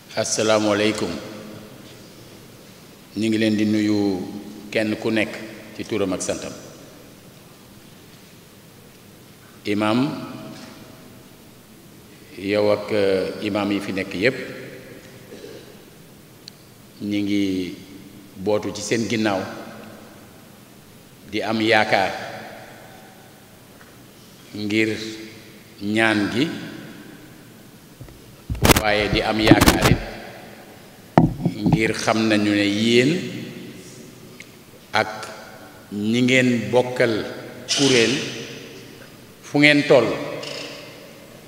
asalaamaaleykum ñu ngi leen di nuyu kenn ku nekk ci turam ak santam imam yow ak imam yi fi nekk yépp ñi ngi bootu ci seen ginnaaw di am yaakaar ngir ñaan gi waaye di am yaakaar it ngir xam nañu ne yéen ak ñi ngeen bokkal kuréel fu ngeen toll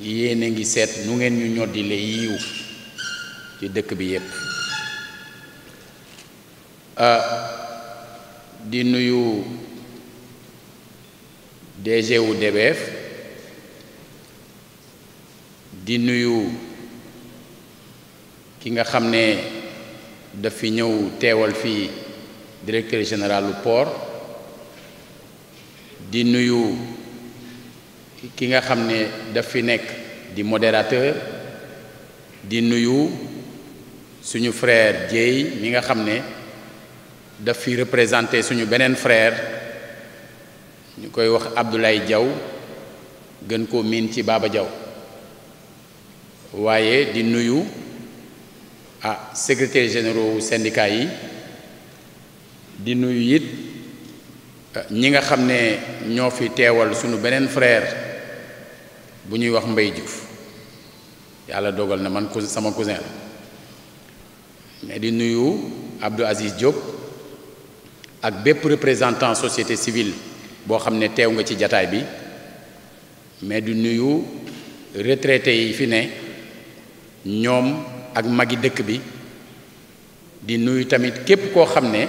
yéen a ngi seet nu ngeen ñu ñoddile yiw ci dëkk bi yépp di nuyu DG wu DBF di nuyu ki nga xam ne daf fi ñëw teewal fii directeur général du port di nuyu ki nga xam ne daf fi nekk di modérateur di nuyu suñu frère Dieye mi nga xam ne daf fi représenté suñu beneen frère ñu koy wax Abdoulaye Diaw gën koo miin ci Baba Diaw waaye di nuyu secrétaire généraux syndicat yi di nuyu it ñi nga xam ne ñoo fi teewal suñu beneen frère bu ñuy wax Mbaye Diouf yàlla dogal na man sama cousin la mais di nuyu Abdou Aziz Diop ak bépp représentant société civile boo xam ne teew nga ci jataay bi mais di nuyu retraités yi fi ne ñoom ak magi dëkk bi di nuyu tamit képp koo xam ne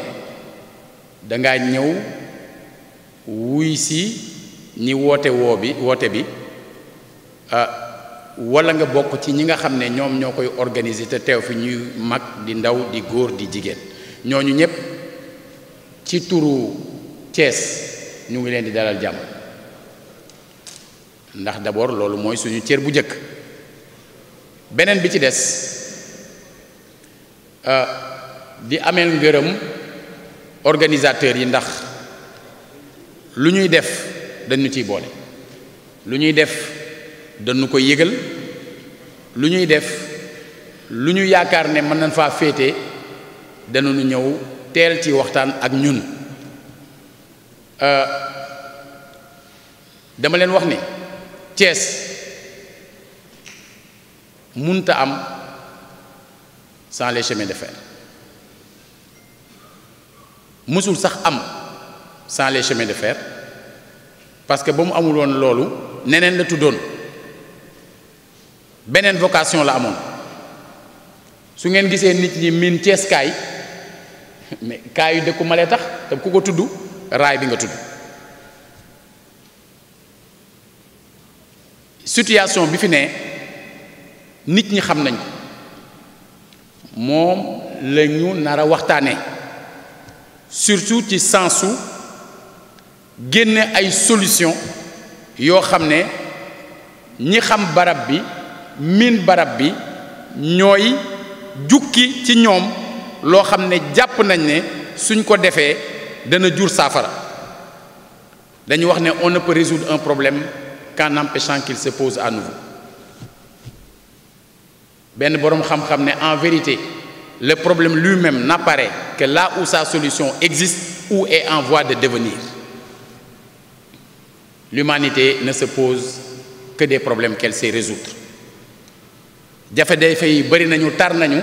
danga ñëw wuy si ñi woote bi wala nga bokk ci ñi nga xam ne ñoom ñoo koy organiser te teew fi ñuy mag di ndaw di góor di jigéen ñooñu ñépp ci turu Thiès ñu ngi leen di dalal jàmm ndax d'abord loolu mooy suñu cër bu njëkk beneen bi ci des di ameel ngërëm organisateurs yi ndax lu ñuy def dañu ciy boole lu ñuy def dañu ko yëgal lu ñuy def lu ñu yaakaar ne mën nañ faa féete danañu ñëw teel ci waxtaan ak ñun dama leen wax ne Thiès munta am sans les chemins de fer mësul sax am sans les chemins de fer parce que ba mu amul woon loolu neneen la tuddoon beneen vocation la amoon su ngeen gisee nit ñi miin Thiès kaay mais kaay yu dëkku malee tax te ku ko tudd raay bi nga tudd situation bi fi ne nit ñi xam nañ ko moom la ñu nar a waxtaane surtout ci sensu génne ay solution yoo xam ne ñi xam barab bi miin barab bi ñooy jukki ci ñoom loo xam ne jàpp nañ ne suñ ko defee dana jur saafara dañu wax ne on ne peut résoudre un problème qu'en empêchant qu'il se pose à nouveau benn boroom xam-xam ne en vérité le problème lui-même n'apparaît que là où sa solution existe ou est en voie de devenir. L'humanité ne se pose que des problèmes qu'elle sait résoudre. jafe-jafe yi bari nañu tar nañu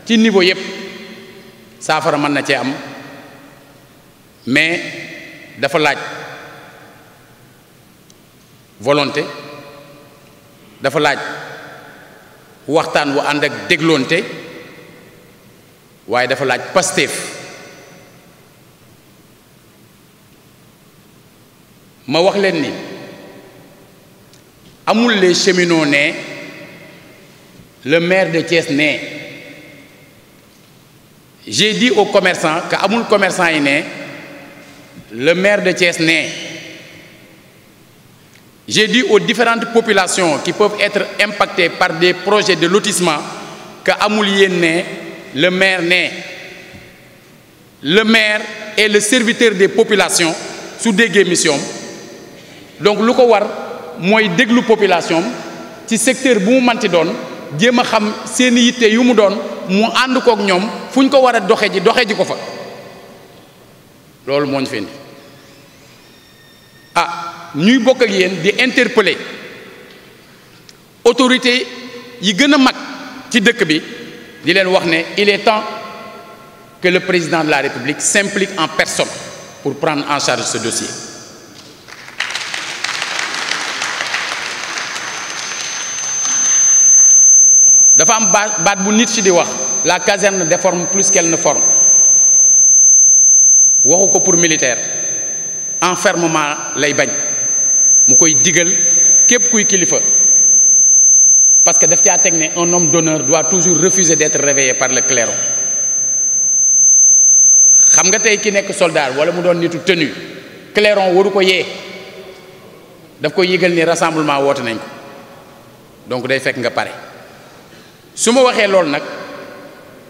ci niveau yépp saafara mën na cee am mais dafa laaj volonté dafa laaj waxtaan wu ànd ak dégloonte waaye dafa laaj Pastef ma wax leen ni amul les cheminots ne le maire de Thiès ne j'ai dit aux commerçants que amul commerçant yi ne le maire de Thiès ne j'ai dit aux différentes populations qui peuvent être impactées par des projets de lotissement que amul yéen le maire le maire est le serviteur des populations sous déggee mission. Donc lu ko war mooy déglu population ci secteur bu mu manti doon jéem a xam seeni yitte yu mu doon mu ànd kook ñoom fu ñu ko war a doxe ji ko fa loolu moo ñu fi indi ñuy bokk ak yéen di interpeller autorité yi gën a mag ci dëkk bi di leen wax ne il est temps que le président de la République s'implique en personne pour prendre en charge ce dossier. dafa am baat bu nit ci di wax la caserne déforme plus qu'elle ne forme waxu ko pour militaire enfermement lay bañ mu koy digal képp kuy kilifa parce que daf caa teg ne un homme d'honneur doit toujours refuser d'être réveillé par le clairon. xam nga tey ki nekk soldat wala mu doon nitu tenue clairon waru ko yee daf koy yëgal ni rassemblement woote nañ ko donc day fekk nga pare. su ma waxee loolu nag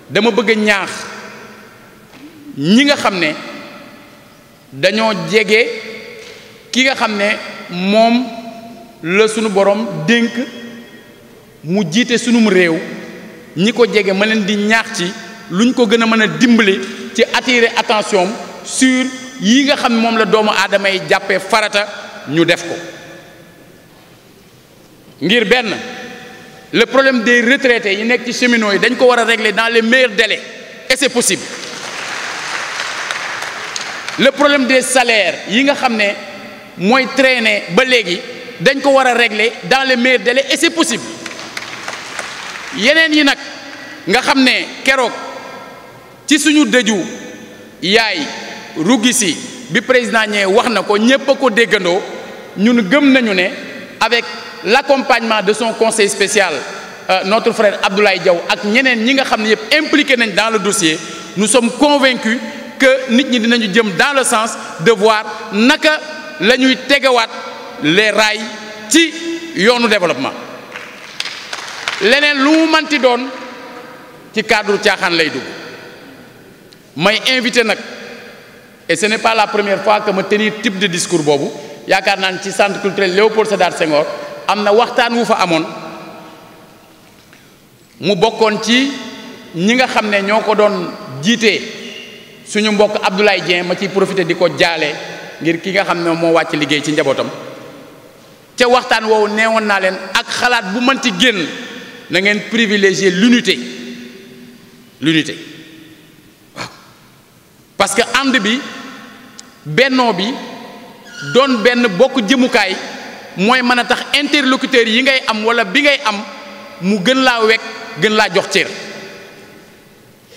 dama bëgg a ñaax ñi nga xam ne dañoo jege ki nga xam ne moom la sunu borom dénk mu jiite sunum réew ñi ko jege ma leen di ñaax ci luñ ko gën a mën a dimbali ci attirer attention sur yi nga xam ne moom la doomu aadama yi jàppee farata ñu def ko ngir benn. Le problème des retraités yi nekk ci cheminots yi dañ ko war a régler dans les meilleurs délais et c'est possible. Le problème des salaires yi nga xam ne mooy traîner ba léegi dañ ko war a régler dans les meilleurs délais et c'est possible. yeneen yi nag nga xam ne keroog ci suñu dëju yaay rugisi bi président ñee wax na ko ñépp a ko déggandoo ñun gëm nañu ne avec l'accompagnement de son conseil spécial notre frère Abdoulaye Diaw ak ñeneen ñi nga xam ne yëpp impliqué nañ dans le dossier nous sommes convaincus que nit ñi dinañu jëm dans le sens de voir naka la ñuy tegawaat les rails ci yoonu développement leneen lu mu manti doon ci cadre caaxaan lay dugg may invité nag et ce n'est pas la première fois que ma tenir type de discours boobu yaakaar naa ne ci centre culturel Léopold Sédar Senghor am na waxtaan wu fa amoon mu bokkoon ci ñi nga xam ne ñoo ko doon jiite suñu mbokk Abdoulaye Dieng ma ciy profité di ko jaale ngir ki nga xam ne moo wàcc liggéey ci njabootam ca waxtaan woowu neewoon naa leen ak xalaat bu mënti génn na ngeen privilégier l'unité waaw parce que ànd bi bennoo bi doon benn bokk jëmukaay mooy mën a tax interlocuteurs yi ngay am wala bi ngay am mu gën laa wekk gën laa jox cër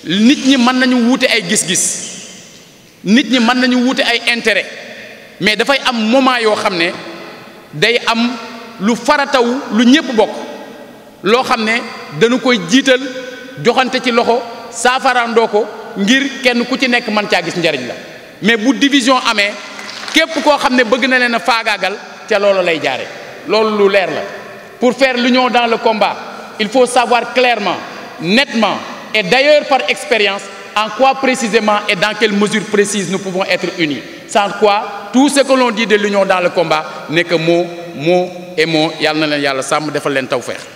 nit ñi mën nañu wuute ay gis-gis nit ñi mën nañu wuute ay intérêt mais dafay am moment yoo xam ne day am lu farataw lu ñépp bokk loo xam ne dañu koy jiital joxante ci loxo saafarandoo ko ngir kenn ku ci nekk mën caa gis njariñ la mais bu division amee képp koo xam ne bëgg na leen a faagaagal ca loolu lay jaare loolu lu leer la pour faire l'union dans le combat il faut savoir clairement nettement et d'ailleurs par expérience en quoi précisément et dans quelle mesure précise nous pouvons être unis sans quoi tout ce que l'on dit de l'union dans le combat n'est que mots et mots yàlla na leen yàlla sàmm defal leen tawfeex